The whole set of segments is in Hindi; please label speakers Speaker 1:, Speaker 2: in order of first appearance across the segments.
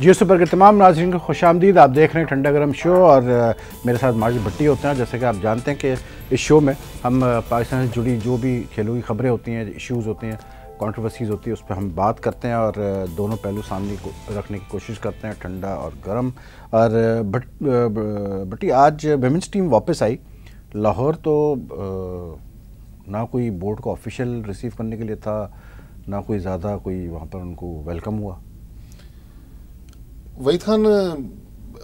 Speaker 1: जियो सुपर के तमाम नाज़रीन को खुशामदीद। आप देख रहे हैं ठंडा गर्म शो और मेरे साथ माजिद भट्टी होते हैं। जैसे कि आप जानते हैं कि इस शो में हम पाकिस्तान से जुड़ी जो भी खेलों की खबरें होती हैं, इश्यूज़ होते हैं, कंट्रोवर्सीज़ होती है, उस पर हम बात करते हैं और दोनों पहलू सामने को रखने की कोशिश करते हैं, ठंडा और गर्म। और भट्टी, आज विमेंस टीम वापस आई लाहौर, तो ना कोई बोर्ड को ऑफिशियल रिसीव करने के लिए था, ना कोई ज़्यादा कोई वहाँ पर उनको वेलकम हुआ।
Speaker 2: वहीद खान,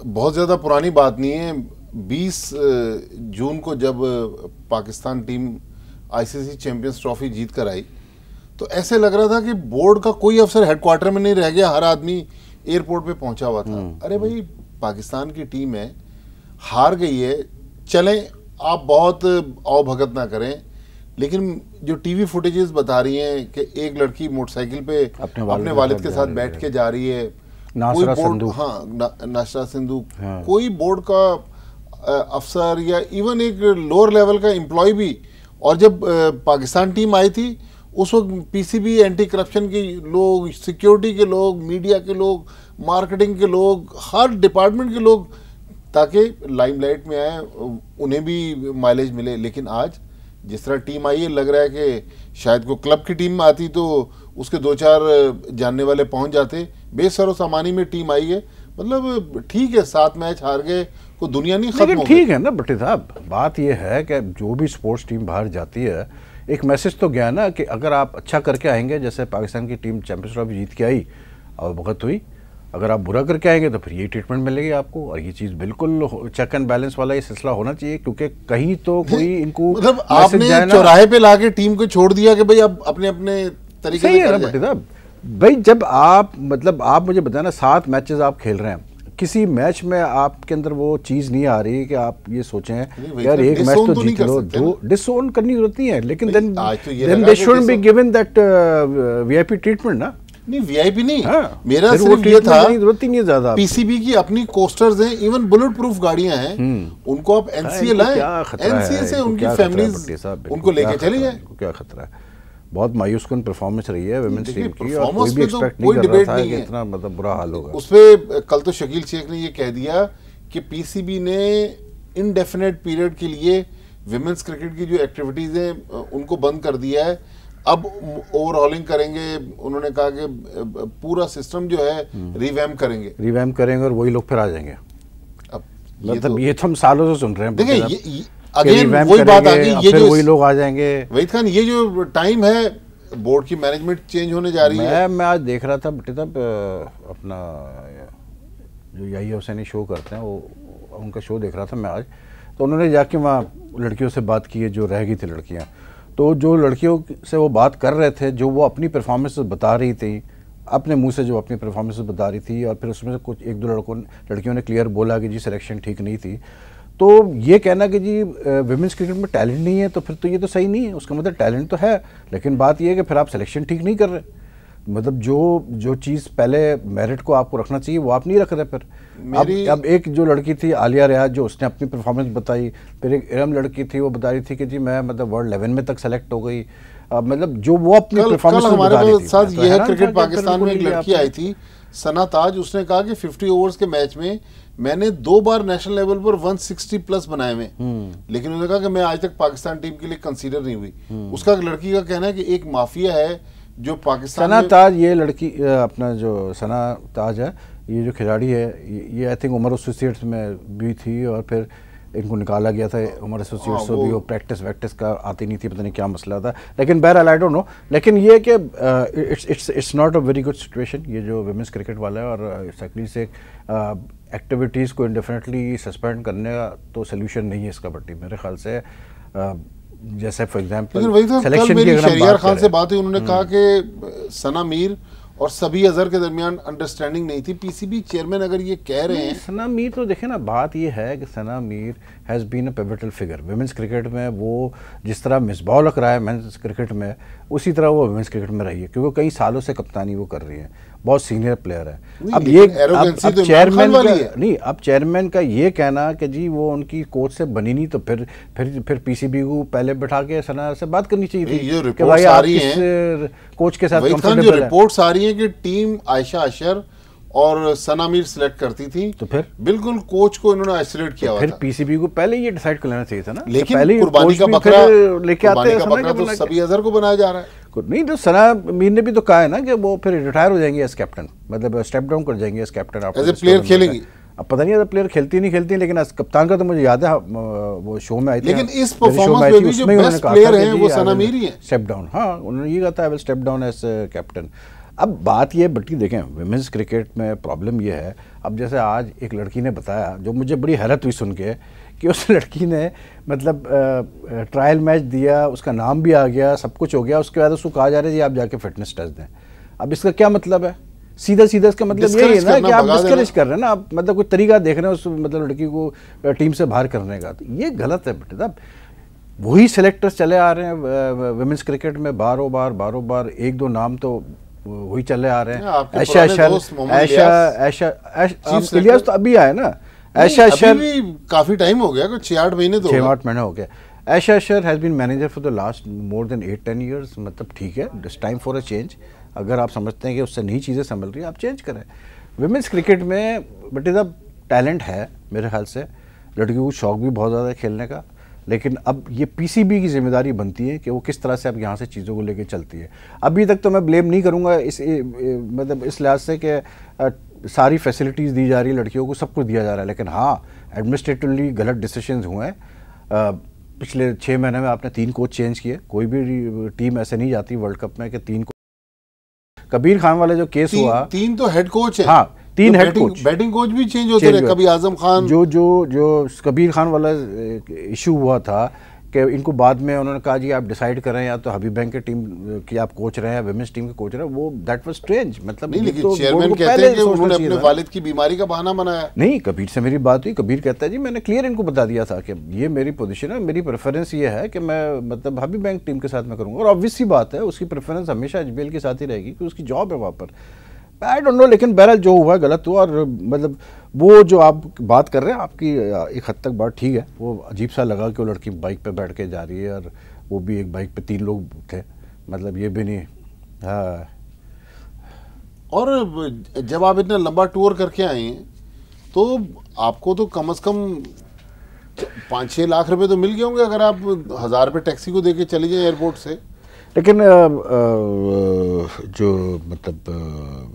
Speaker 2: बहुत ज़्यादा पुरानी बात नहीं है। 20 जून को जब Pakistan team ICC champions trophy जीत कर आई तो ऐसे लग रहा था कि बोर्ड का कोई अफसर हेडक्वार्टर में नहीं रह गया, हर आदमी एयरपोर्ट पे पहुंचा हुआ था। अरे भाई, पाकिस्तान की टीम है, हार गई है, चलें, आप बहुत आवभगत ना करें। लेकिन जो टीवी फुटेजेस बता रही हैं कि एक लड़की मोटरसाइकिल पे अपने वालिद के साथ बैठ के जा रही है, कोई बोर्ड, नासरा सिंधु, कोई बोर्ड का अफसर या इवन एक लोअर लेवल का एम्प्लॉय भी। और जब पाकिस्तान टीम आई थी उस वक्त पीसीबी, एंटी करप्शन के लोग, सिक्योरिटी के लोग, मीडिया के लोग, मार्केटिंग के लोग, हर डिपार्टमेंट के लोग, ताकि लाइमलाइट में आए, उन्हें भी माइलेज मिले। लेकिन आज जिस तरह टीम आई है, लग रहा है कि शायद को क्लब की टीम आती तो उसके 2-4 जानने वाले पहुंच जाते। बेसरो सामानी में टीम आई है, मतलब ठीक है, 7 मैच हार गए, कोई दुनिया नहीं खत्म हो गई।
Speaker 1: ठीक है ना भट्टी साहब, बात यह है कि जो भी स्पोर्ट्स टीम बाहर जाती है, एक मैसेज तो गया ना कि अगर आप अच्छा करके आएंगे, जैसे पाकिस्तान की टीम चैंपियंस ट्रॉफी जीत के आई और वक्त हुई, अगर आप बुरा करके आएंगे तो फिर ये ट्रीटमेंट मिलेगी आपको। और ये चीज़ बिल्कुल चेक एंड बैलेंस वाला ये सिलसिला होना चाहिए, क्योंकि कहीं तो कोई इनको
Speaker 2: मतलब आपने चौराहे पे लाके टीम को छोड़ दिया कि भाई अब अपने अपने तरीके से
Speaker 1: है भट्टी साहब। भाई जब आप आप मुझे बताना, 7 मैचेस आप खेल रहे हैं, किसी मैच में आपके अंदर वो चीज़ नहीं आ रही कि आप ये सोचें यार एक मैच तो जीत लो, दो डिसओन करनी जरूरत नहीं है, लेकिन then they should be given that VIP treatment ना।
Speaker 2: नहीं, वीआईपी नहीं, मेरा सिर्फ ये था,
Speaker 1: जरूरत ही नहीं है ज्यादा।
Speaker 2: पीसीबी की अपनी कोस्टर्स हैं, इवन बुलेट प्रूफ गाड़ियां हैं, उनको आप एनसीए लाएं, एनसीए से उनकी फैमिलीज उनको लेके चली जाए।
Speaker 1: क्या खतरा है? बहुत मायूस कुन परफॉर्मेंस रही है विमेंस टीम की, और कोई भी एक्सपेक्ट नहीं कर रहा था कि इतना मतलब बुरा हाल होगा।
Speaker 2: उस पे कल तो शकील शेख ने ये कह दिया कि पीसीबी ने इनडेफिनेट पीरियड के लिए विमेंस क्रिकेट की जो एक्टिविटीज हैं उनको बंद कर दिया है, अब ओवरऑलिंग करेंगे। उन्होंने कहा कि पूरा सिस्टम जो है रिवैम्प करेंगे और
Speaker 1: वही लोग फिर आ जाएंगे। अब मतलब ये तो हम सालों से सुन रहे हैं।
Speaker 2: देखिए अगेन वही बात आ गई, ये जो
Speaker 1: वही लोग आ जाएंगे।
Speaker 2: वहीद खान, ये जो टाइम है, बोर्ड की मैनेजमेंट चेंज होने जा रही है।
Speaker 1: मैं आज देख रहा था भट्टी साहब, अपना जो याहिया हुसैनी शो करते हैं, वो उनका शो देख रहा था मैं आज, तो उन्होंने जाके वहाँ लड़कियों से बात की है जो रह गई थी लड़कियाँ। तो जो लड़कियों से वो बात कर रहे थे, जो वो अपनी परफॉर्मेंस बता रही थी, अपने मुंह से जो अपनी परफॉर्मेंस बता रही थी, और फिर उसमें से कुछ 1-2 लड़कियों ने क्लियर बोला कि जी सिलेक्शन ठीक नहीं थी। तो ये कहना कि जी विमेंस क्रिकेट में टैलेंट नहीं है, तो फिर तो ये तो सही नहीं है। उसका मतलब टैलेंट तो है, लेकिन बात ये है कि फिर आप सिलेक्शन ठीक नहीं कर रहे। मतलब जो चीज़ पहले मेरिट को आपको रखना चाहिए वो आप नहीं रख रहे। फिर अब एक जो लड़की थी आलिया रियाज, जो उसने अपनी परफॉर्मेंस बताई, फिर एक इरम लड़की थी, वो बता रही थी कि जी मैं मतलब वर्ल्ड 11 में तक सेलेक्ट हो गई। मतलब जो वो अपनी परफॉर्मेंस
Speaker 2: हमारे साथ ये है, क्रिकेट पाकिस्तान में एक लड़की आई थी, सना ताज, उसने कहा कि 50 ओवर्स के मैच में मैंने 2 बार नेशनल लेवल पर 160 प्लस बनाए हुए, लेकिन उन्होंने कहा कि मैं आज तक पाकिस्तान टीम के लिए कंसीडर नहीं हुई। उसका लड़की का कहना है कि एक माफिया है जो पाकिस्तान
Speaker 1: सना ताज, ये लड़की अपना जो सना ताज है, ये जो खिलाड़ी है, ये आई थिंक उमर एसोसिएट्स में भी थी, और फिर इनको निकाला गया था उमर एसोसिएट्स से भी। वो प्रैक्टिस वैक्टिस का आती नहीं थी, पता नहीं क्या मसला था, लेकिन बहरहाल आई डोंट नो। लेकिन ये कि it's not a very good situation ये जो विमेंस क्रिकेट वाला है, और सेकंडली से एक्टिविटीज़ को इंडेफिनेटली सस्पेंड करने का तो सोल्यूशन नहीं है इसका भट्टी, मेरे ख्याल से। जैसे फॉर एग्जांपल
Speaker 2: सिलेक्शन की अगर शहरियार खान से बात हुई, उन्होंने कहा कि सना मीर और सभी अजहर के दरमियान अंडरस्टैंडिंग नहीं थी। पीसीबी चेयरमैन अगर ये कह रहे हैं,
Speaker 1: सना मीर तो देखें ना, बात ये है कि Sana Mir has been a pivotal figure women's cricket में। वो जिस तरह मिसबाह लग रहा है मेंस क्रिकेट में, उसी तरह वो विमेंस क्रिकेट में रही है, क्योंकि कई सालों से कप्तानी वो कर रही है, बहुत सीनियर प्लेयर है। अब ये अब चेयरमैन का ये कहना कि जी वो उनकी कोच से बनी नहीं, तो फिर पीसीबी को पहले बैठा के सना से बात करनी चाहिए थी कि भाई आप किस कोच के साथ कंफर्टेबल है।
Speaker 2: रिपोर्ट्स आ रही हैं कि टीम आयशा अशर और सना मीर सिलेक्ट करती थी,
Speaker 1: तो फिर
Speaker 2: बिल्कुल कोच को इन्होंने आइसोलेट किया हुआ
Speaker 1: फिर
Speaker 2: था।
Speaker 1: पीसीबी को पहले ये डिसाइड कर लेना चाहिए था ना,
Speaker 2: लेकिन
Speaker 1: पहले
Speaker 2: कुर्बानी का बकरा तो
Speaker 1: सभी
Speaker 2: सभी अजहर को बनाया जा रहा है।
Speaker 1: नहीं, तो सना मीर ने भी तो कहा है ना कि वो फिर रिटायर हो जाएंगे एज कैप्टन, मतलब स्टेप डाउन कर जाएंगे as captain.
Speaker 2: As a player खेलेंगी,
Speaker 1: अब पता नहीं प्लेयर खेलती नहीं खेलती, लेकिन कप्तान का तो मुझे याद है वो शो में आई थी।
Speaker 2: लेकिन इस परफॉर्मेंस में भी जो बेस्ट प्लेयर हैं वो सना मीर ही है।
Speaker 1: स्टेप डाउन, हाँ उन्होंने ये कहा था, I will step down as captain. अब बात ये बट्टी देखें, विमेंस क्रिकेट में प्रॉब्लम ये है, अब जैसे आज एक लड़की ने बताया जो मुझे बड़ी हैरत हुई सुन के, कि उस लड़की ने मतलब ट्रायल मैच दिया, उसका नाम भी आ गया, सब कुछ हो गया, उसके बाद उसको कहा जा रहा है जी आप जाके फिटनेस टेस्ट दें। अब इसका क्या मतलब है? सीधा सीधा इसका मतलब यही है ना कि आप डिस्करेज कर रहे हैं ना, आप मतलब कोई तरीका देख रहे हैं उस मतलब लड़की को टीम से बाहर करने का, तो ये गलत है बेटे साहब। वही सेलेक्टर्स चले आ रहे हैं विमेंस क्रिकेट में, बारों बार एक दो नाम तो वही चले आ रहे हैं। ऐशा इलियास तो अभी आया ना, ऐशा अशर
Speaker 2: काफी टाइम हो गया, कुछ 6-8 महीने तो
Speaker 1: 6-8 महीने हो गया। Ayesha Ashar has been manager for the last more than 8-10 years, मतलब ठीक है, it's time for a change. अगर आप समझते हैं कि उससे नई चीज़ें संभल रही है, आप चेंज करें। विमेंस क्रिकेट में बट इज़ टैलेंट है मेरे ख्याल से, लड़कियों को शौक भी बहुत ज़्यादा है खेलने का, लेकिन अब ये पीसीबी की जिम्मेदारी बनती है कि वो किस तरह से अब यहाँ से चीज़ों को लेके चलती है। अभी तक तो मैं ब्लेम नहीं करूँगा मतलब इस लिहाज से कि सारी फैसिलिटीज़ दी जा रही है लड़कियों को, सब कुछ दिया जा रहा है, लेकिन हाँ एडमिनिस्ट्रेटिवली गलत डिसीजंस हुए हैं। पिछले 6 महीने में आपने 3 कोच चेंज किए, कोई भी टीम ऐसे नहीं जाती वर्ल्ड कप में कि 3 कबीर खान वाला जो केस हुआ,
Speaker 2: 3 तो हेड कोच है,
Speaker 1: हाँ 3 हेड कोच,
Speaker 2: बैटिंग कोच भी चेंज होते रहे, कभी आजम खान,
Speaker 1: जो कबीर खान वाला इशू हुआ था कि इनको बाद में उन्होंने कहा जी आप डिसाइड करें, या तो हबीब बैंक की टीम की आप कोच रहे हैं, विमेंस टीम के कोच रहे हैं, वो दैट वाज स्ट्रेंज। मतलब
Speaker 2: नहीं, लेकिन चेयरमैन कहते हैं कि उन्होंने अपने वालिद की बीमारी का बहाना बनाया।
Speaker 1: नहीं, कबीर से मेरी बात हुई, कबीर कहता है जी मैंने क्लियर इनको बता दिया था कि ये मेरी पोजीशन है, मेरी प्रेफरेंस ये है कि मैं मतलब हबीब बैंक टीम के साथ में करूँगा, और ऑब्वियस सी बात है उसकी प्रेफरेंस हमेशा एचबीएल के साथ ही रहेगी कि उसकी जॉब है वहाँ पर। आई डोंट नो, लेकिन बहरहाल जो हुआ गलत हुआ, और मतलब वो जो आप बात कर रहे हैं आपकी एक हद तक बात ठीक है। वो अजीब सा लगा कि वो लड़की बाइक पे बैठ के जा रही है, और वो भी एक बाइक पे 3 लोग थे, मतलब ये भी नहीं। हाँ,
Speaker 2: और जब आप इतना लंबा टूर करके आए हैं तो आपको तो कम से कम 5-6 लाख रुपए तो मिल गए होंगे अगर आप 1000 रुपये टैक्सी को देके चले जाए एयरपोर्ट से।
Speaker 1: लेकिन जो मतलब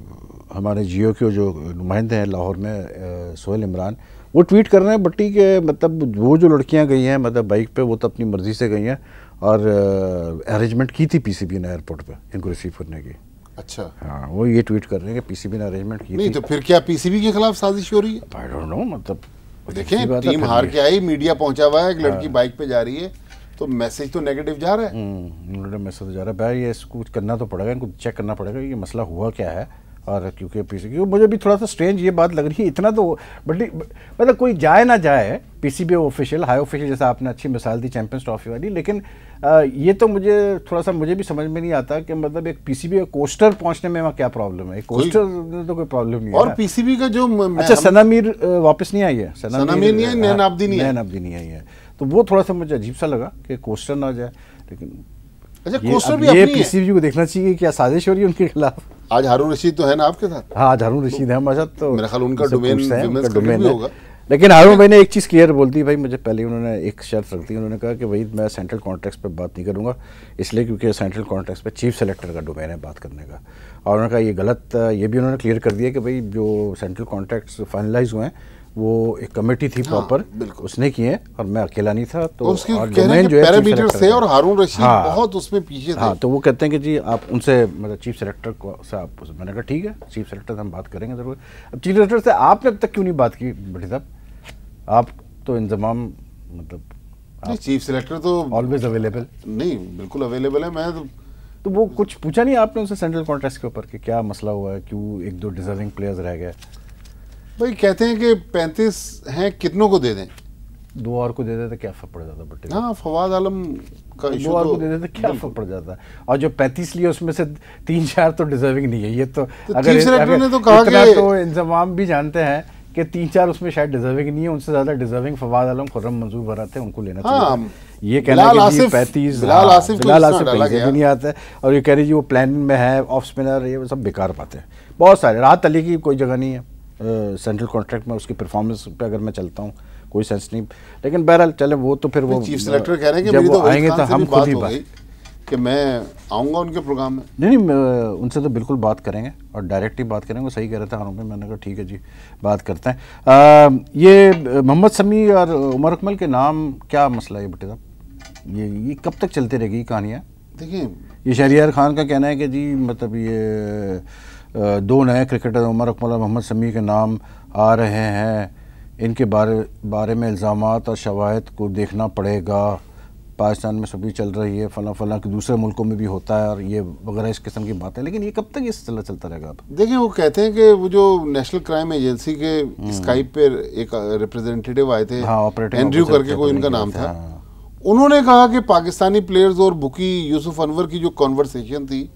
Speaker 1: हमारे जियो के जो नुमाइंदे हैं लाहौर में, सोहेल इमरान, वो ट्वीट कर रहे हैं बट्टी के मतलब वो जो लड़कियां गई हैं मतलब बाइक पे, वो तो अपनी मर्जी से गई हैं, और अरेंजमेंट की थी पीसीबी ने एयरपोर्ट पे इनको रिसीव करने की।
Speaker 2: अच्छा,
Speaker 1: हाँ, वो ये ट्वीट कर रहे हैं कि पीसीबी ने अरेंजमेंट की
Speaker 2: नहीं
Speaker 1: थी।
Speaker 2: तो फिर क्या पीसीबी के खिलाफ साजिश हो रही है?
Speaker 1: आई डोंट नो, मतलब
Speaker 2: देखें टीम हार के आई, मीडिया पहुंचा हुआ है, एक लड़की बाइक पे जा रही है, तो मैसेज तो नेगेटिव जा रहा है।
Speaker 1: उन्होंने मैसेज जा रहा है भाई, ये इसको कुछ करना तो पड़ेगा, इनको चेक करना पड़ेगा ये मसला हुआ क्या है। और क्योंकि पीसीबी, मुझे भी थोड़ा सा स्ट्रेंज ये बात लग रही है, इतना तो बट मतलब कोई जाए ना जाए पीसीबी ऑफिशियल, हाई ऑफिशियल, जैसा आपने अच्छी मिसाल दी चैंपियंस ट्रॉफी वाली, लेकिन ये तो मुझे थोड़ा सा मुझे भी समझ में नहीं आता कि मतलब एक पीसीबी कोस्टर पहुंचने में वहाँ क्या प्रॉब्लम है। कोस्टर में तो कोई प्रॉब्लम नहीं है।
Speaker 2: और पीसीबी का जो
Speaker 1: अच्छा, सना मीर वापस नहीं आई है,
Speaker 2: सना मीर नहीं आई, नैन अब्दी
Speaker 1: नहीं आई है, तो वो थोड़ा सा मुझे अजीब सा लगा कि कोस्टर ना जाए। लेकिन
Speaker 2: अच्छा, कोस्टर भी
Speaker 1: ये पीसीबी को देखना चाहिए क्या साजिश हो रही है उनके खिलाफ।
Speaker 2: आज हारून रशीद तो है ना आपके साथ?
Speaker 1: हाँ, आज हारून रशीद है हमारे साथ, तो
Speaker 2: मेरा ख्याल उनका डोमेन होगा।
Speaker 1: लेकिन हारून भाई ने एक चीज़ क्लियर बोल दी भाई, मुझे पहले उन्होंने एक शर्त रख दी, उन्होंने कहा कि भाई मैं सेंट्रल कॉन्ट्रैक्ट्स पे बात नहीं करूँगा, इसलिए क्योंकि सेंट्रल कॉन्ट्रैक्ट्स पे चीफ सेलेक्टर का डोमेन है बात करने का। और उन्होंने कहा ये गलत, ये भी उन्होंने क्लियर कर दिया कि भाई जो सेंट्रल कॉन्ट्रैक्ट्स फाइनलाइज हुए हैं वो एक कमेटी थी प्रॉपर, उसने किए, और मैं अकेला नहीं था, तो
Speaker 2: और डोमेन जो है पैरामीटर्स थे, और हारून रशीद बहुत उसमें पीछे थे।
Speaker 1: हाँ, तो वो कहते हैं कि जी आप उनसे मतलब चीफ सेलेक्टर को से आप, मैंने कहा ठीक है चीफ सेलेक्टर से हम बात करेंगे ज़रूर। अब चीफ सेलेक्टर से आपने अब तक क्यों नहीं बात की बड़ी साहब? आप तो इंतजाम मतलब
Speaker 2: चीफ सेलेक्टर तो
Speaker 1: ऑलवेज अवेलेबल।
Speaker 2: नहीं, बिल्कुल अवेलेबल है। मैं
Speaker 1: तो वो कुछ पूछा नहीं आपने उनसे सेंट्रल कॉन्ट्रैक्ट्स के ऊपर कि क्या मसला हुआ है, क्यों 1-2 डिजर्विंग प्लेयर्स रह गए?
Speaker 2: भाई कहते हैं कि 35 हैं, कितनों को दे दें?
Speaker 1: 2 और को दे देते क्या फर्क पड़ जाता? बट
Speaker 2: हाँ, फवाद आलम का इशू
Speaker 1: 2 और को दे देते क्या फर्क पड़ जाता? और जो 35 लिए उसमें से 3-4 तो डिजर्विंग नहीं है। ये तो अगर
Speaker 2: चीफ सेलेक्टर ने तो कहा कि
Speaker 1: तो इंतजाम भी जानते हैं कि 3-4 उसमें शायद डिजर्विंग नहीं है, उनसे ज़्यादा डिजर्विंग फवाद आलम, खुर्रम मंजूर भरात है, उनको लेना चाहिए। ये कहना है कि 35 बिलाल आसिफ कहीं नहीं आता है, और ये कह रही जी वो प्लान में है ऑफ स्पिनर, ये सब बेकार बातें हैं। बहुत सारे, राहत अली की कोई जगह नहीं है सेंट्रल कॉन्ट्रैक्ट में, उसकी परफॉर्मेंस पे अगर मैं चलता हूँ कोई सेंस नहीं, लेकिन बहरहाल चले वो तो फिर वो
Speaker 2: चीफ सेलेक्टर कह रहे हैं कि
Speaker 1: जब वो आएंगे तो हम खुद ही बात
Speaker 2: कि मैं आऊँगा उनके प्रोग्राम में।
Speaker 1: नहीं, उनसे तो बिल्कुल बात करेंगे और डायरेक्ट ही बात करेंगे। वो सही कह रहे थे आरोप में, मैंने कहा ठीक है जी बात करते हैं। ये मोहम्मद शमी और उमर अकमल के नाम, क्या मसला है बेटे साहब, ये कब तक चलती रहेगी कहानियाँ?
Speaker 2: देखिए,
Speaker 1: ये शहरियार खान का कहना है कि जी मतलब ये 2 नए क्रिकेटर उमर अकमल और मोहम्मद शमी के नाम आ रहे हैं, इनके बारे में इल्ज़ामात और शवाहिद को देखना पड़ेगा, पाकिस्तान में सभी चल रही है, फला कि दूसरे मुल्कों में भी होता है और ये वगैरह इस किस्म की बातें। लेकिन ये कब तक इस तरह चलता रहेगा? अब
Speaker 2: देखिए, वो कहते हैं कि वो जो नेशनल क्राइम एजेंसी के स्काइप पे एक रिप्रेजेंटेटिव आए थे, एंड्रयू करके कोई उनका नाम था, उन्होंने कहा कि पाकिस्तानी प्लेयर्स और बुकी यूसुफ अनवर की जो कॉन्वर्सेशन थी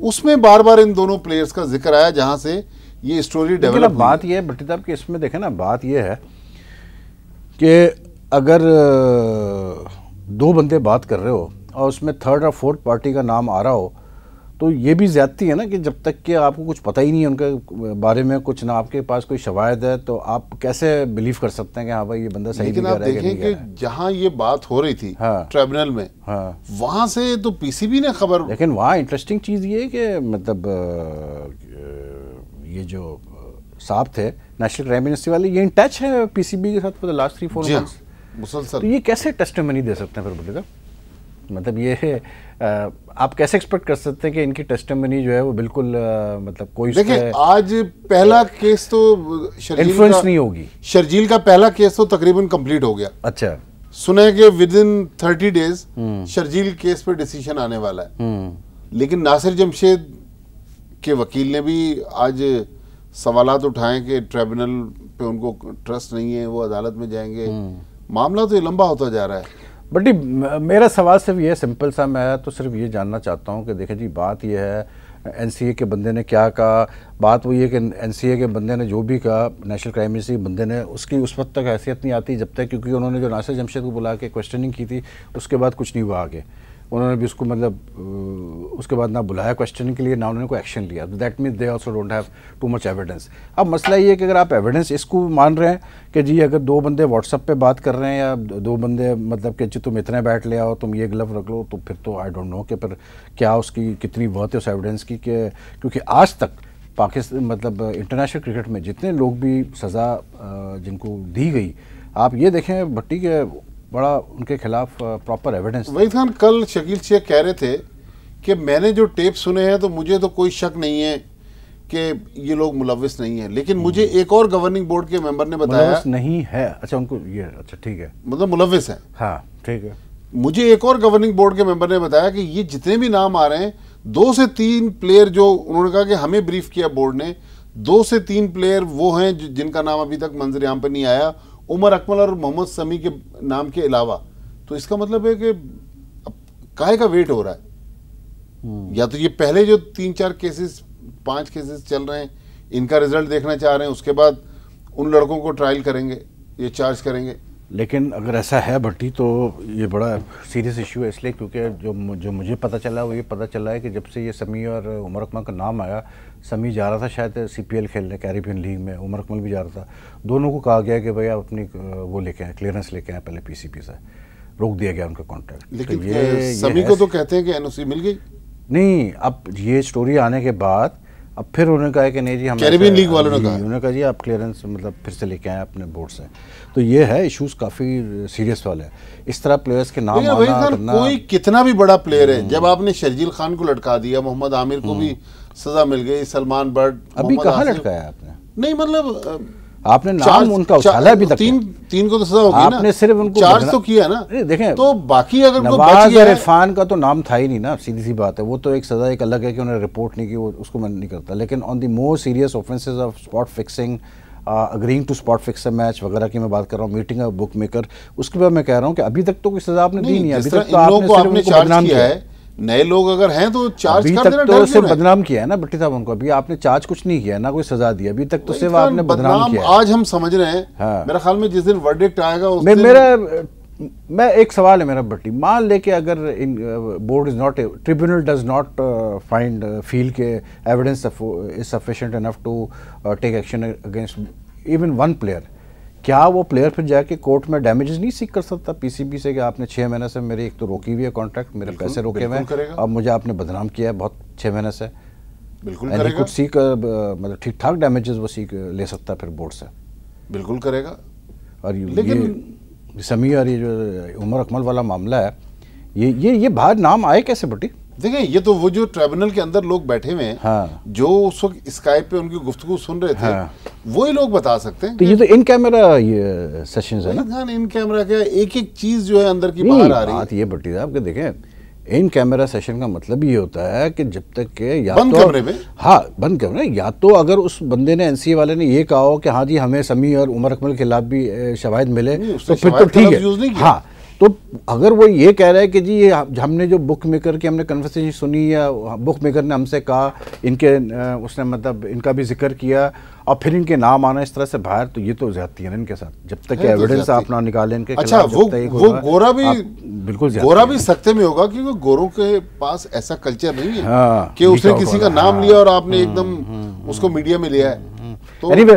Speaker 2: उसमें बार बार इन दोनों प्लेयर्स का जिक्र आया, जहां से ये स्टोरी डेवलप।
Speaker 1: बात यह है भट्टी साहब कि इसमें देखें ना, बात यह है कि अगर 2 बंदे बात कर रहे हो और उसमें 3rd और 4th पार्टी का नाम आ रहा हो, तो ये भी ज्यादती है ना कि जब तक कि आपको कुछ पता ही नहीं है उनके बारे में, कुछ ना आपके पास कोई शवाहिद है, तो आप कैसे बिलीव कर सकते हैं कि हाँ भाई ये बंदा सही नहीं कह रहा है?
Speaker 2: लेकिन आप देखें कि जहाँ ये बात हो रही थी ट्रिब्यूनल में, वहाँ से तो पीसीबी ने खबर,
Speaker 1: लेकिन वहाँ इंटरेस्टिंग चीज़ ये है कि मतलब ये जो साहब थे नेशनल क्राइम एजेंसी वाले, ये इन टच है पीसीबी के साथ फॉर द लास्ट 3-4 मंथ्स
Speaker 2: मुसलसल।
Speaker 1: तो ये कैसे टेस्टिमनी दे सकते हैं फिर बोलेगा? मतलब ये आप कैसे एक्सपेक्ट कर सकते हैं कि इनकी टेस्टिमनी जो है वो बिल्कुल मतलब कोई,
Speaker 2: देखिए आज पहला केस तो
Speaker 1: इन्फ्लुएंस नहीं होगी,
Speaker 2: शर्जील का पहला केस तो तकरीबन कंप्लीट हो गया।
Speaker 1: अच्छा,
Speaker 2: सुने कि with in 30 days Sharjeel case पे डिसीजन आने वाला है, लेकिन नासिर जमशेद के वकील ने भी आज सवालात उठाए कि ट्रिब्यूनल पे उनको ट्रस्ट नहीं है, वो अदालत में जाएंगे, मामला तो ये लंबा होता जा रहा है।
Speaker 1: बटी मेरा सवाल सिर्फ ये सिंपल सा, मैं तो सिर्फ ये जानना चाहता हूँ कि देखिए जी बात ये है एनसीए के बंदे ने क्या कहा, बात वो ये कि एनसीए के बंदे ने जो भी कहा, नेशनल क्राइम एजेंसी बंदे ने, उसकी उस वक्त तक हैसियत नहीं आती जब तक, क्योंकि उन्होंने जो नासिर जमशेद को बुला के क्वेश्चनिंग की थी उसके बाद कुछ नहीं हुआ आगे, उन्होंने भी उसको मतलब उसके बाद ना बुलाया क्वेश्चनिंग के लिए, ना उन्होंने कोई एक्शन लिया। That means they also don't have too much evidence. अब मसला ये है कि अगर आप एविडेंस इसको मान रहे हैं कि जी अगर 2 बंदे व्हाट्सएप पे बात कर रहे हैं या 2 बंदे मतलब कि जी तुम इतने बैट ले आओ, तुम ये ग्लव रख लो, तो फिर तो आई डोंट नो कि फिर क्या उसकी कितनी वर्थ है उस एविडेंस की, क्योंकि आज तक पाकिस्तान मतलब इंटरनेशनल क्रिकेट में जितने लोग भी सज़ा जिनको दी गई, आप ये देखें भट्टी के बड़ा उनके खिलाफ प्रॉपर एविडेंस।
Speaker 2: वहीद खान, कल शकील शेख कह रहे थे कि मैंने जो टेप सुने हैं तो मुझे तो कोई शक नहीं है कि ये लोग मुलविस नहीं है, लेकिन मुझे एक और गवर्निंग बोर्ड के मेंबर ने बताया
Speaker 1: मुलविस नहीं है। अच्छा, उनको ये, अच्छा ठीक है,
Speaker 2: मतलब मुलविस है,
Speaker 1: हाँ ठीक है।
Speaker 2: मुझे एक और गवर्निंग बोर्ड के मेंबर ने बताया कि ये जितने भी नाम आ रहे हैं, 2 से 3 प्लेयर जो उन्होंने कहा कि हमें ब्रीफ किया बोर्ड ने, 2 से 3 प्लेयर वो हैं जिनका नाम अभी तक मंजर आम पर नहीं आया, उमर अकमल और मोहम्मद शमी के नाम के अलावा। तो इसका मतलब है कि काहे का वेट हो रहा है, या तो ये पहले जो 3-4 केसेस 5 केसेस चल रहे हैं इनका रिजल्ट देखना चाह रहे हैं, उसके बाद उन लड़कों को ट्रायल करेंगे, ये चार्ज करेंगे।
Speaker 1: लेकिन अगर ऐसा है भट्टी तो ये बड़ा सीरियस इशू है, इसलिए क्योंकि जो मुझे पता चला वो ये पता चला है कि जब से ये शमी और उमर अकमल का नाम आया, शमी जा रहा था शायद सीपीएल खेलने कैरिबियन लीग में, उमर अकमल भी जा रहा था, दोनों को कहा गया कि भाई आप अपनी वो लेके आए, क्लियरेंस लेके आए पहले पीसीपी से, रोक दिया गया उनका कॉन्ट्रैक्ट।
Speaker 2: लेकिन तो शमी को तो कहते हैं कि एनओसी मिल गई
Speaker 1: नहीं, अब ये स्टोरी आने के बाद अब फिर उन्होंने कहा कि नहीं जी हम
Speaker 2: कैरिबियन लीग वालों ने कहा,
Speaker 1: उन्होंने कहा जी आप क्लियरेंस मतलब फिर से लेके आए अपने बोर्ड से। तो ये है इश्यूज काफ़ी सीरियस वाले हैं, इस तरह प्लेयर्स के नाम आना करना।
Speaker 2: कोई कितना भी बड़ा प्लेयर है, जब आपने शर्जील खान को लटका दिया, मोहम्मद आमिर को भी सजा मिल गई, सलमान बट,
Speaker 1: अभी कहाँ लटकाया आपने?
Speaker 2: नहीं मतलब
Speaker 1: आपने नाम उनका उछाला भी तक,
Speaker 2: तीन को तो सजा होगी ना,
Speaker 1: आपने सिर्फ उनको
Speaker 2: चार्ज तो किया ना।
Speaker 1: देखें
Speaker 2: तो बाकी अगर
Speaker 1: नवाज और इरफान का तो नाम था ही नहीं ना, सीधी सी बात है, वो तो एक सजा एक अलग है कि उन्होंने रिपोर्ट नहीं की, वो उसको मैं नहीं करता। लेकिन on the more serious offences of spot fixing, agreeing to spot fix a match वगैरह की मैं बात कर रहा हूँ, मीटिंग बुक मेकर, उसके बाद मैं कह रहा हूँ कि अभी तक तो कोई सजा आपने दी नहीं है, अभी तक तो आपने
Speaker 2: चार्ज किया है नए लोग अगर हैं तो चार्ज
Speaker 1: अभी
Speaker 2: कर
Speaker 1: तक
Speaker 2: देना।
Speaker 1: तो सिर्फ बदनाम किया है ना भट्टी साहब उनको, अभी आपने चार्ज कुछ नहीं किया ना, कोई सजा दी अभी तक, तो सिर्फ आपने बदनाम किया है।
Speaker 2: आज हम समझ रहे हैं।
Speaker 1: हाँ।
Speaker 2: मेरा ख्याल में जिस दिन वर्डिक्ट आएगा उस
Speaker 1: मैं
Speaker 2: दिन
Speaker 1: मेरा मैं एक सवाल है मेरा भट्टी, मान ले कि अगर in board is not, tribunal does not find फील के evidence is sufficient enough to take action against even one player, क्या वो प्लेयर फिर जाके कोर्ट में डैमेजेस नहीं सीख कर सकता पीसीबी से कि आपने 6 महीने से मेरी एक तो रोकी हुई है कॉन्ट्रैक्ट, मेरे पैसे रोके हुए हैं, अब मुझे आपने बदनाम किया है बहुत 6 महीने से।
Speaker 2: बिल्कुल करेगा।
Speaker 1: कुछ सीख मतलब ठीक ठाक डैमेजेस वो सीख ले सकता है फिर बोर्ड से।
Speaker 2: बिल्कुल करेगा।
Speaker 1: और
Speaker 2: लेकिन
Speaker 1: ये समी और ये जो उमर अकमल वाला मामला है, ये बाहर नाम आए कैसे भट्टी?
Speaker 2: देखें, ये तो वो जो ट्राइब्यूनल के अंदर लोग बैठे हुए हैं,
Speaker 1: हाँ।
Speaker 2: जो उस वक्त स्काइप पे उनकी गुफ्तगू सुन रहे थे, हाँ। वही लोग बता सकते हैं।
Speaker 1: तो ये तो इन कैमरा ये सेशंस है ना?
Speaker 2: इन कैमरा क्या, एक एक चीज जो है अंदर की बाहर आ रही है।
Speaker 1: बात ये भट्टी साहब कि देखें, इन कैमरा सेशन का मतलब ये होता है कि जब तक के या
Speaker 2: बंद
Speaker 1: तो
Speaker 2: कमरे में,
Speaker 1: हाँ बंद कमरे, या तो अगर उस बंदे ने एनसीए वाले ने ये कहा हो कि हाँ जी हमें समी और उमर अकमल के खिलाफ भी शवाहिद मिले तो फिर तो ठीक है। हाँ, तो अगर वो ये कह रहा है कि जी ये हमने जो बुक मेकर की हमने कन्वर्सेशन सुनी या बुक मेकर ने हमसे कहा, इनके उसने मतलब इनका भी जिक्र किया और फिर इनके नाम आना इस तरह से बाहर, तो ये तो ज्यादती है इनके साथ, जब तक एविडेंस आप ना निकालें इनके खिलाफ।
Speaker 2: अच्छा, वो गोरा भी
Speaker 1: बिल्कुल
Speaker 2: गोरा भी सख्ते में होगा, क्योंकि गोरों के पास ऐसा कल्चर नहीं है। हाँ, कि उसने किसी का नाम लिया और आपने एकदम उसको मीडिया में लिया है।
Speaker 1: तो एनीवे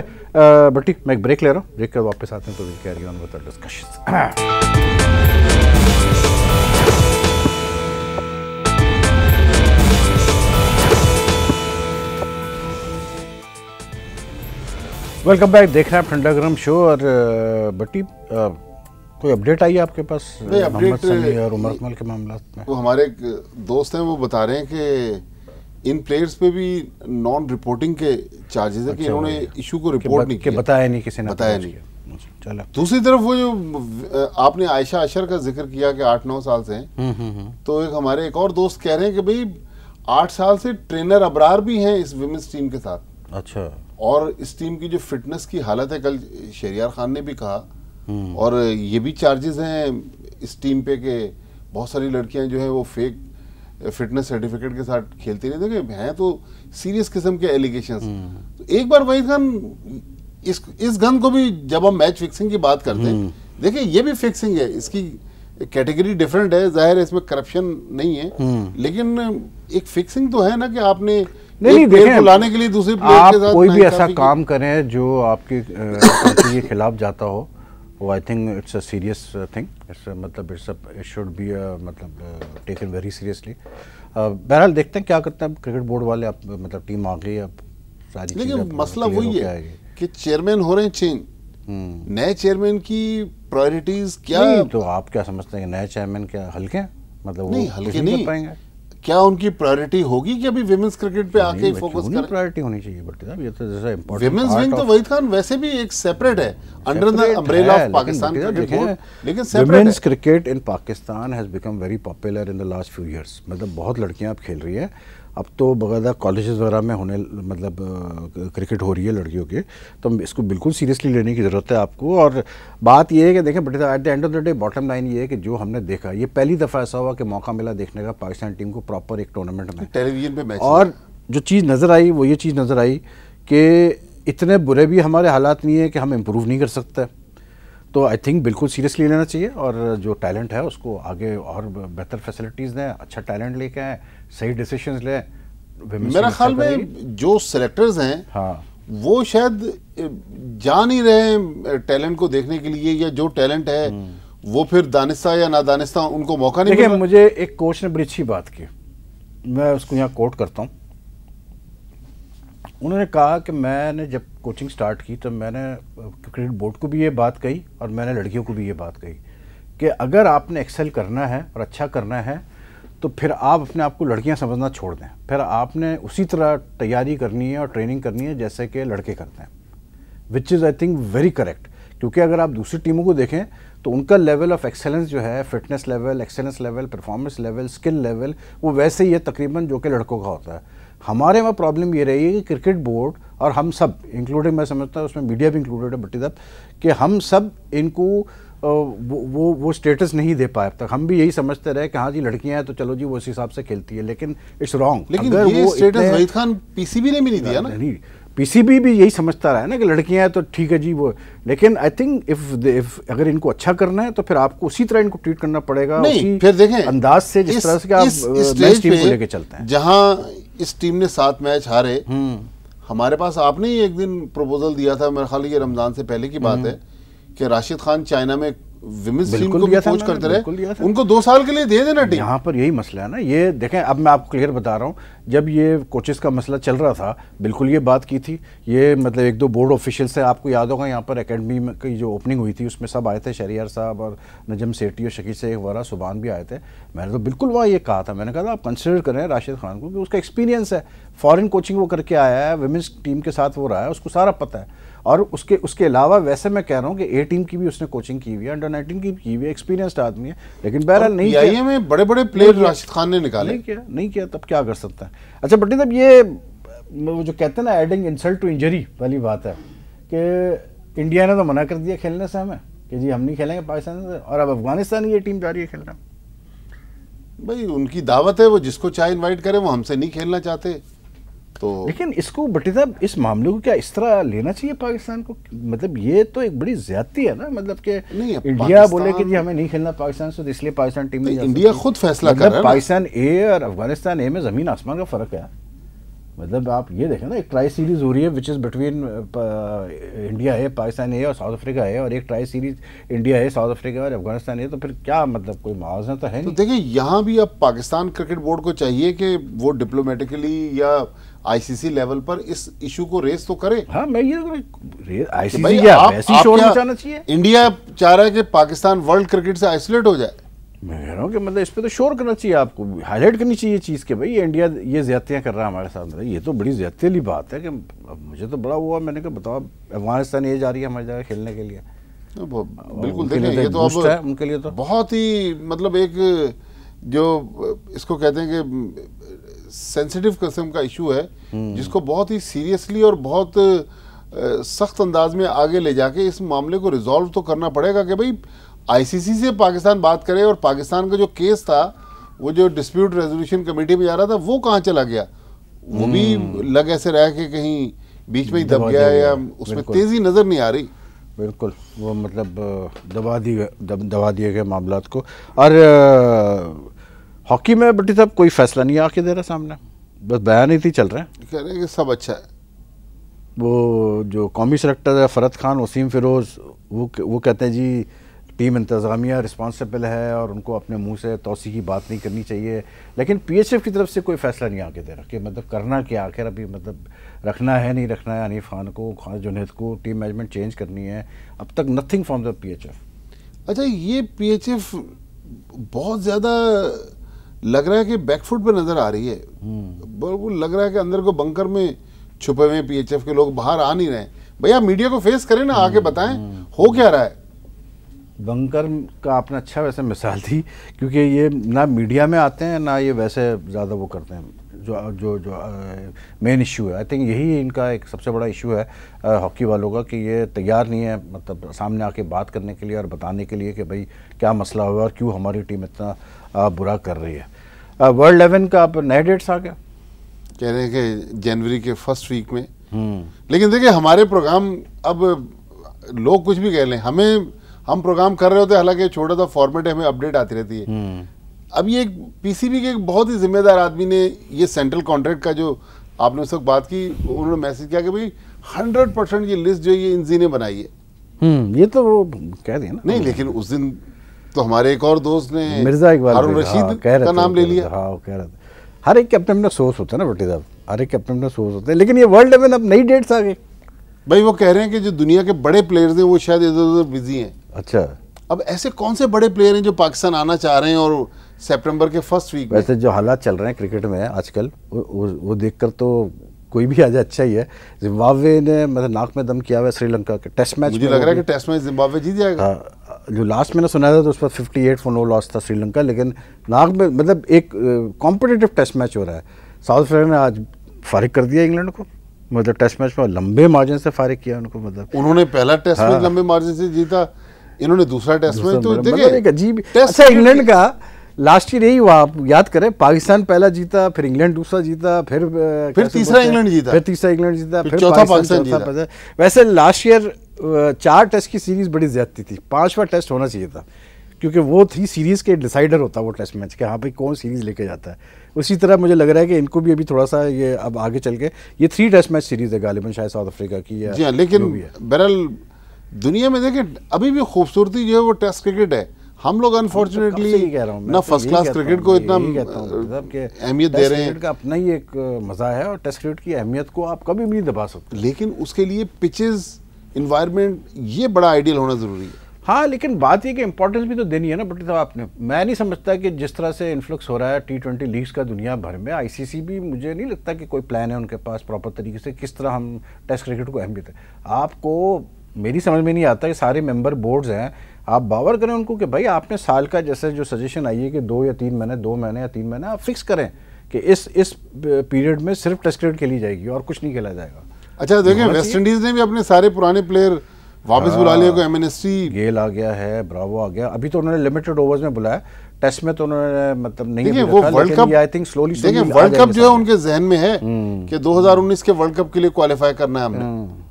Speaker 1: भट्टी, मैं एक ब्रेक ले रहा हूँ, ब्रेक कर वापस आते हैं तो we carry on with the discussion. Welcome back, देख रहे हैं ठंडा गरम शो। और भट्टी, कोई अपडेट आई है आपके पास मोहम्मद समी और उमर अकमल के मामला में?
Speaker 2: वो हमारे एक दोस्त हैं, वो बता रहे हैं कि इन प्लेयर्स पे भी नॉन रिपोर्टिंग के चार्जेस है कि इन्होंने इशू को रिपोर्ट नहीं किया,
Speaker 1: बताया नहीं, किसी ने
Speaker 2: बताया नहीं।
Speaker 1: चलो,
Speaker 2: दूसरी तरफ वो जो आपने आयशा अशर का जिक्र किया कि 8-9 साल से हैं, तो एक हमारे एक और दोस्त कह रहे हैं कि भाई 8 साल से ट्रेनर अबरार भी हैं इस विमेंस टीम के साथ।
Speaker 1: अच्छा।
Speaker 2: और इस टीम की जो फिटनेस की हालत है, कल शहरियार खान ने भी कहा, और ये भी चार्जेस हैं इस टीम पे कि बहुत सारी लड़कियां जो है वो फेक फिटनेस सर्टिफिकेट के साथ खेलती रही। देखिए, हैं तो सीरियस किस्म के एलिगेशंस। तो एक बार वहीद खान, इस गन को भी जब हम मैच फिक्सिंग की बात करते हैं, देखिए ये भी फिक्सिंग है, इसकी कैटेगरी डिफरेंट है, जाहिर है इसमें करप्शन नहीं है, लेकिन एक फिक्सिंग तो है ना कि आपने
Speaker 1: नहीं
Speaker 2: प्लेयर को लाने के लिए दूसरे प्लेयर के साथ
Speaker 1: कोई भी ऐसा काम करें जो आपके के खिलाफ जाता हो, वो I think it's a serious thing, it's मतलब इट शुड बी मतलब टेकन वेरी सीरियसली। बहरहाल देखते हैं क्या करते हैं क्रिकेट बोर्ड वाले, अब मतलब टीम आ गई, अब सारी चीजें।
Speaker 2: लेकिन मसला वही है कि चेयरमैन हो रहे हैं चेंज, नए चेयरमैन की प्रायोरिटीज क्या?
Speaker 1: नहीं, तो आप क्या समझते हैं कि नए चेयरमैन क्या हल्के हैं? मतलब
Speaker 2: नहीं, हल्के नहीं पाएंगे। क्या उनकी प्रायोरिटी होगी कि अभी विमेंस क्रिकेट पे आके फोकस करें?
Speaker 1: प्रायोरिटी होनी चाहिए बट ये तो जैसा इंपॉर्टेंट
Speaker 2: विमेंस विंग तो वहीद खान वैसे भी एक सेपरेट है under the umbrella of Pakistan cricket board, लेकिन सेपरेट है।
Speaker 1: Women's cricket in Pakistan has become very popular in the last few years, मतलब बहुत लड़कियां अब खेल रही है, अब तो बकायदा कॉलेजेस वगैरह में होने मतलब क्रिकेट हो रही है लड़कियों की, तो इसको बिल्कुल सीरियसली लेने की ज़रूरत है आपको। और बात ये है कि देखें but at the end of the day bottom line ये है कि जो हमने देखा, ये पहली दफ़ा ऐसा हुआ कि मौका मिला देखने का पाकिस्तान टीम को प्रॉपर एक टूर्नामेंट में
Speaker 2: टेलीविजन पे मैच,
Speaker 1: और जो चीज़ नज़र आई वो ये चीज़ नज़र आई कि इतने बुरे भी हमारे हालात नहीं है कि हम इम्प्रूव नहीं कर सकते। तो आई थिंक बिल्कुल सीरियसली लेना चाहिए, और जो टैलेंट है उसको आगे और बेहतर फैसिलिटीज़ दें, अच्छा टैलेंट लेके आएँ, सही डिसीजंस लें।
Speaker 2: मेरा ख्याल में जो सेलेक्टर्स हैं, हाँ, वो शायद जा नहीं रहे टैलेंट को देखने के लिए, या जो टैलेंट है वो फिर दानिस्ता या नादानिस्ता उनको मौका नहीं मिला।
Speaker 1: मुझे एक कोच ने बड़ी अच्छी बात की, मैं उसको यहाँ कोट करता हूँ। उन्होंने कहा कि मैंने जब कोचिंग स्टार्ट की तो मैंने क्रिकेट बोर्ड को भी ये बात कही और मैंने लड़कियों को भी ये बात कही कि अगर आपने एक्सेल करना है और अच्छा करना है तो फिर आप अपने आप को लड़कियां समझना छोड़ दें, फिर आपने उसी तरह तैयारी करनी है और ट्रेनिंग करनी है जैसे कि लड़के करते हैं, which is I think very correct. क्योंकि अगर आप दूसरी टीमों को देखें तो उनका लेवल ऑफ एक्सेलेंस जो है, fitness level, excellence level, performance level, skill level, वो वैसे ही है तकरीबन जो कि लड़कों का होता है। हमारे में प्रॉब्लम ये रही है कि क्रिकेट बोर्ड और हम सब इंक्लूडिंग, मैं समझता हूँ उसमें मीडिया भी इंक्लूडेड है भट्टी साहब, कि हम सब इनको वो स्टेटस नहीं दे पाए अब तक। हम भी यही समझते रहे कि हाँ जी लड़कियां हैं तो चलो जी वो उस हिसाब से खेलती है, लेकिन इट्स रॉन्ग।
Speaker 2: लेकिन ये स्टेटस वहीद खान पीसीबी ने भी नहीं दिया ना।
Speaker 1: नहीं, पीसीबी भी यही समझता रहा है ना कि लड़कियां हैं तो ठीक है जी वो, लेकिन आई थिंक इफ अगर इनको अच्छा करना है तो फिर आपको उसी तरह इनको ट्रीट करना पड़ेगा,
Speaker 2: नहीं फिर देखें
Speaker 1: अंदाज से जिस तरह से आप मैच टीम को लेके चलते हैं।
Speaker 2: जहां इस टीम ने 7 मैच हारे, हमारे पास आपने ही एक दिन प्रपोजल दिया था, मेरे ख्याल ये रमजान से पहले की बात है, कि राशिद खान चाइना में विमेंस टीम को भी कोच करते रहे, उनको 2 साल के लिए दे देना टीम।
Speaker 1: यहाँ पर यही मसला है ना। ये देखें, अब मैं आपको क्लियर बता रहा हूँ, जब ये कोचेस का मसला चल रहा था बिल्कुल ये बात की थी। ये मतलब 1-2 बोर्ड ऑफिशियल से, आपको याद होगा यहाँ पर एकेडमी में की जो ओपनिंग हुई थी उसमें सब आए थे, शहरियार साहब और नजम सेठी और शकील शेख वगैरह, सुबान भी आए थे। मैंने तो बिल्कुल वहाँ ये कहा था, मैंने कहा था आप कंसिडर करें राशिद खान को, कि उसका एक्सपीरियंस है, फॉरेन कोचिंग वो करके आया है, वुमेन्स टीम के साथ वो रहा है, उसको सारा पता है। और उसके अलावा वैसे मैं कह रहा हूँ कि ए टीम की भी उसने कोचिंग की हुई है, अंडर 19 की हुई है, एक्सपीरियंस्ड आदमी है, लेकिन बहरहाल नहीं किया।
Speaker 2: में बड़े बड़े प्लेयर राशिद खान ने निकाले,
Speaker 1: नहीं किया तब क्या कर सकता है। अच्छा बट्टी साहब, ये वो जो कहते हैं ना एडिंग इंसल्ट टू इंजरी वाली बात है कि इंडिया ने तो मना कर दिया खेलने से हमें कि जी हम नहीं खेलेंगे पाकिस्तान से, और अब अफगानिस्तान की ये टीम जा रही है खेलना।
Speaker 2: भाई उनकी दावत है, वो जिसको चाहे इन्वाइट करे, वो हमसे नहीं खेलना चाहते तो।
Speaker 1: लेकिन इसको बट्टी साहब, इस मामले को क्या इस तरह लेना चाहिए पाकिस्तान को? मतलब ये तो एक बड़ी ज्यादती है ना, मतलब कि इंडिया बोले कि जी हमें नहीं खेलना पाकिस्तान से, तो इसलिए पाकिस्तान टीम नहीं,
Speaker 2: इंडिया खुद फैसला कर रहा है।
Speaker 1: पाकिस्तान ए और अफगानिस्तान ए में जमीन आसमान का फर्क है। मतलब आप ये देखें ना, एक ट्राई सीरीज हो रही है विच इज़ बिटवीन इंडिया है, पाकिस्तान है और साउथ अफ्रीका है, और एक ट्राई सीरीज इंडिया है, साउथ अफ्रीका और अफगानिस्तान है, तो फिर क्या मतलब कोई मुआवजा तो है नहीं।
Speaker 2: तो देखिए यहाँ भी अब पाकिस्तान क्रिकेट बोर्ड को चाहिए कि वो डिप्लोमेटिकली या आईसीसी लेवल पर इस इशू को रेस तो करे।
Speaker 1: हाँ, मैं ये आईसीसी क्या वैसी शोर मचाना चाहिए।
Speaker 2: इंडिया चाह रहा है कि पाकिस्तान वर्ल्ड क्रिकेट से आइसोलेट हो जाए।
Speaker 1: मैं कह रहा हूँ कि मतलब इस पे तो शोर करना चाहिए, आपको हाईलाइट करनी चाहिए चीज़ के भाई ये इंडिया ये ज्यादतियाँ कर रहा है हमारे साथ। ये तो बड़ी ज्यादती वाली बात है कि मुझे तो बड़ा हुआ, मैंने कहा बताओ अफगानिस्तान ये जा रही है हमारी जगह खेलने के लिए।
Speaker 2: बिल्कुल देखें, ये तो अब
Speaker 1: है उनके लिए तो बहुत
Speaker 2: ही मतलब एक जो इसको कहते हैं कि सेंसिटिव किस्म का इशू है, जिसको बहुत ही सीरियसली और बहुत सख्त अंदाज में आगे ले जाके इस मामले को रिजॉल्व तो करना पड़ेगा कि भाई आईसीसी से पाकिस्तान बात करे, और पाकिस्तान का जो केस था, वो जो डिस्प्यूट रेजोल्यूशन कमेटी में जा रहा था, वो कहाँ चला गया? वो भी लग ऐसे रहा कि कहीं बीच में ही दब गया या उसमें तेजी नजर नहीं आ रही।
Speaker 1: बिल्कुल, वो मतलब दबा दिए गए मामलात को। और हॉकी में बट्टी साहब कोई फैसला नहीं आके दे रहा सामने, बस बयान ही चल रहे हैं,
Speaker 2: कह रहे हैं कि सब अच्छा है।
Speaker 1: वो जो कौमी सेलेक्टर है फरद खान, वसीम फिरोज, वो कहते हैं जी टीम इंतज़ामिया रिस्पॉन्सिबल है और उनको अपने मुंह से तौसी की बात नहीं करनी चाहिए, लेकिन पीएचएफ की तरफ से कोई फैसला नहीं आके दे रहा कि मतलब करना क्या आखिर, अभी मतलब रखना है नहीं रखना है हनीफ खान को, खान जुनैद को, टीम मैनेजमेंट चेंज करनी है, अब तक नथिंग फ्रॉम द पीएचएफ।
Speaker 2: अच्छा, ये पीएचएफ बहुत ज़्यादा लग रहा है कि बैकफुट पे नज़र आ रही है, बिल्कुल लग रहा है कि अंदर को बंकर में छुपे हुए पीएचएफ के लोग बाहर आ नहीं रहे। भैया मीडिया को फेस करें ना, आके बताएं हो क्या रहा है।
Speaker 1: बंकर का आपने अच्छा वैसे मिसाल थी, क्योंकि ये ना मीडिया में आते हैं ना ये वैसे ज़्यादा वो करते हैं, जो जो जो मेन इशू है। आई थिंक यही इनका एक सबसे बड़ा इशू है हॉकी वालों का, कि ये तैयार नहीं है मतलब सामने आके बात करने के लिए और बताने के लिए कि भाई क्या मसला हुआ और क्यों हमारी टीम इतना बुरा कर रही है। वर्ल्ड 11 का अब नए डेट्स आ गया,
Speaker 2: कह रहे हैं कि जनवरी के फर्स्ट वीक में। लेकिन देखिए हमारे प्रोग्राम, अब लोग कुछ भी कह लें, हम प्रोग्राम कर रहे होते, हालांकि छोटा सा फॉर्मेट है, हमें अपडेट आती रहती है। अब ये पीसीबी के एक बहुत ही जिम्मेदार आदमी ने ये सेंट्रल कॉन्ट्रैक्ट का जो आपने उस वक्त बात की, उन्होंने मैसेज किया कि भाई 100% ये लिस्ट जो ये इंजी ने बनाई है।
Speaker 1: ये तो वो कह दिया ना।
Speaker 2: नहीं, लेकिन उस दिन तो हमारे एक और दोस्त ने
Speaker 1: मिर्जा इकबाल
Speaker 2: हारून रशीद का नाम ले लिया।
Speaker 1: हाँ, कह रहा था। हर एक कैप्टन में सोर्स होता है ना बट्टी साहब, हर एक कैप्टन में सोर्स होता है, लेकिन ये वर्ल्ड 11 अब नई डेट्स आ गई
Speaker 2: भाई। वो कह रहे हैं कि जो दुनिया के बड़े प्लेयर्स हैं वो शायद इधर उधर बिजी हैं।
Speaker 1: अच्छा,
Speaker 2: अब ऐसे कौन से बड़े प्लेयर हैं जो पाकिस्तान आना चाह रहे हैं और सितंबर के फर्स्ट वीक में?
Speaker 1: वैसे जो हालात चल रहे हैं क्रिकेट में आजकल, वो देखकर तो कोई भी आ जाए अच्छा ही है। जिम्बाब्वे ने मतलब नाक में दम किया हुआ है श्रीलंका के टेस्ट मैच।
Speaker 2: मुझे लग रहा है कि टेस्ट मैच जिम्बाब्वे जीत जाएगा।
Speaker 1: जो लास्ट मैंने सुना था तो उस पर 58 for no लॉस था श्रीलंका, लेकिन नाक में मतलब एक कॉम्पिटिटिव टेस्ट मैच हो रहा है। साउथ अफ्रीका ने आज फारिग कर दिया इंग्लैंड को, मतलब टेस्ट मैच में लंबे मार्जिन से फारिग किया उनको। मतलब
Speaker 2: उन्होंने पहला टेस्ट मैच लंबे मार्जिन से जीता, इन्होंने दूसरा टेस्ट में तो
Speaker 1: मतलब
Speaker 2: देखिए
Speaker 1: एक अजीब।
Speaker 2: टेस्ट
Speaker 1: अच्छा, इंग्लैंड का लास्ट ईयर यही हुआ, आप याद करें, पाकिस्तान पहला जीता, फिर इंग्लैंड दूसरा जीता, फिर
Speaker 2: तीसरा इंग्लैंड जीता,
Speaker 1: फिर तीसरा इंग्लैंड जीता,
Speaker 2: फिर चौथा पाकिस्तान जीता।
Speaker 1: वैसे लास्ट ईयर 4 टेस्ट की सीरीज बड़ी ज्यादती थी, 5वां टेस्ट होना चाहिए था, क्योंकि वो थी सीरीज के डिसाइडर होता वो टेस्ट मैच कि हाँ भाई कौन सीरीज लेके जाता है। उसी तरह मुझे लग रहा है कि इनको भी अभी थोड़ा सा ये अब आगे चल के ये 3 टेस्ट मैच सीरीज है गालिबन शायद साउथ अफ्रीका की।
Speaker 2: जी हाँ, लेकिन बहरहाल दुनिया में देखिए अभी भी खूबसूरती जो है वो टेस्ट क्रिकेट है। हम लोग अनफॉर्चुनेटली ना फर्स्ट क्लास क्रिकेट को इतना अहमियत दे रहे हैं।
Speaker 1: का अपना ही एक मजा है और टेस्ट क्रिकेट की अहमियत को आप कभी भी नहीं दबा सकते।
Speaker 2: लेकिन उसके लिए पिचेस, इन्वायरमेंट, ये बड़ा आइडियल होना जरूरी है।
Speaker 1: हाँ, लेकिन बात ये कि इंपॉर्टेंस भी तो देनी है ना बट्टी साहब आपने। मैं नहीं समझता कि जिस तरह से इन्फ्लुक्स हो रहा है T20 लीग्स का दुनिया भर में, आईसीसी भी मुझे नहीं लगता कि कोई प्लान है उनके पास प्रॉपर तरीके से किस तरह हम टेस्ट क्रिकेट को अहमियत है। आपको मेरी समझ में नहीं आता कि सारे मेंबर बोर्ड्स हैं, आप बावर करें उनको कि भाई आपने साल का जैसे जो सजेशन आई है कि 2 या 3 महीने, 2 महीने या 3 महीने आप फिक्स करें कि इस पीरियड में सिर्फ टेस्ट क्रिकेट खेली जाएगी और कुछ नहीं खेला जाएगा।
Speaker 2: अच्छा देखिए, वेस्ट इंडीज ने भी अपने सारे पुराने प्लेयर वापस बुला लिया। को एमएनएसटी
Speaker 1: गेल आ गया है, ब्रावो आ गया। अभी तो उन्होंने लिमिटेड ओवर्स में बुलाया, टेस्ट में तो उन्होंने मतलब नहीं।
Speaker 2: देखिए वो world cup,
Speaker 1: I think slowly
Speaker 2: देखिए वर्ल्ड कप जो है उनके जहन में है कि 2019 के वर्ल्ड कप के लिए क्वालिफाई करना है हमने।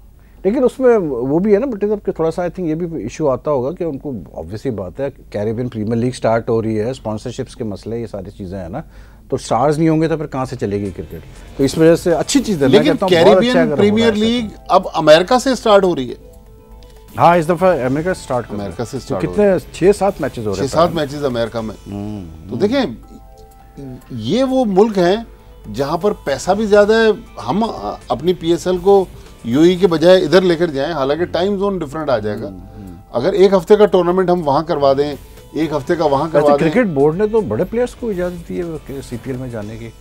Speaker 1: लेकिन उसमें वो भी है ना बट्टी साहब कि थोड़ा सा आई थिंक ये भी इशू आता होगा कि उनको ऑब्वियसली बात है, कैरेबियन प्रीमियर लीग स्टार्ट हो रही है, स्पॉन्सरशिप्स के मसले, ये सारी चीज़ें हैं ना, तो स्टार्स नहीं होंगे तो फिर कहाँ से चलेगी क्रिकेट। तो इस वजह से अच्छी चीज़ है।
Speaker 2: लेकिन कैरेबियन प्रीमियर लीग अब अमेरिका से स्टार्ट हो रही है।
Speaker 1: हाँ, इस दफा अमेरिका स्टार्ट
Speaker 2: अमेरिका से स्टार्ट,
Speaker 1: कितने 6-7 मैचेस हो रहे हैं,
Speaker 2: 6-7 मैचेस अमेरिका में। तो देखें ये वो मुल्क हैं जहां पर पैसा भी ज्यादा है। हम अपनी पीएसएल को यूएई के बजाय इधर लेकर जाएं, हालांकि टाइम जोन डिफरेंट आ जाएगा। अगर एक हफ्ते का टूर्नामेंट हम वहां करवा दें, एक हफ्ते का वहां करवा दें।
Speaker 1: क्रिकेट बोर्ड ने तो बड़े प्लेयर्स को इजाजत दी है सीपीएल में जाने की।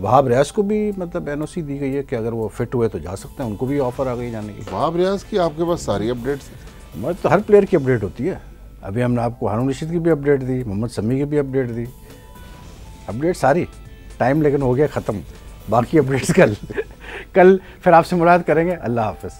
Speaker 1: वहाब रियाज को भी मतलब एनओसी दी गई है कि अगर वो फिट हुए तो जा सकते हैं, उनको भी ऑफर आ गई जाने की।
Speaker 2: वहाब रियाज की आपके पास सारी अपडेट्स हैं?
Speaker 1: मतलब तो हर प्लेयर की अपडेट होती है। अभी हमने आपको हारून रशीद की भी अपडेट दी, मोहम्मद शमी की भी अपडेट दी, अपडेट सारी। टाइम लेकिन हो गया ख़त्म, बाकी अपडेट्स कल फिर आपसे मुलाकात करेंगे। अल्लाह हाफ़िज़।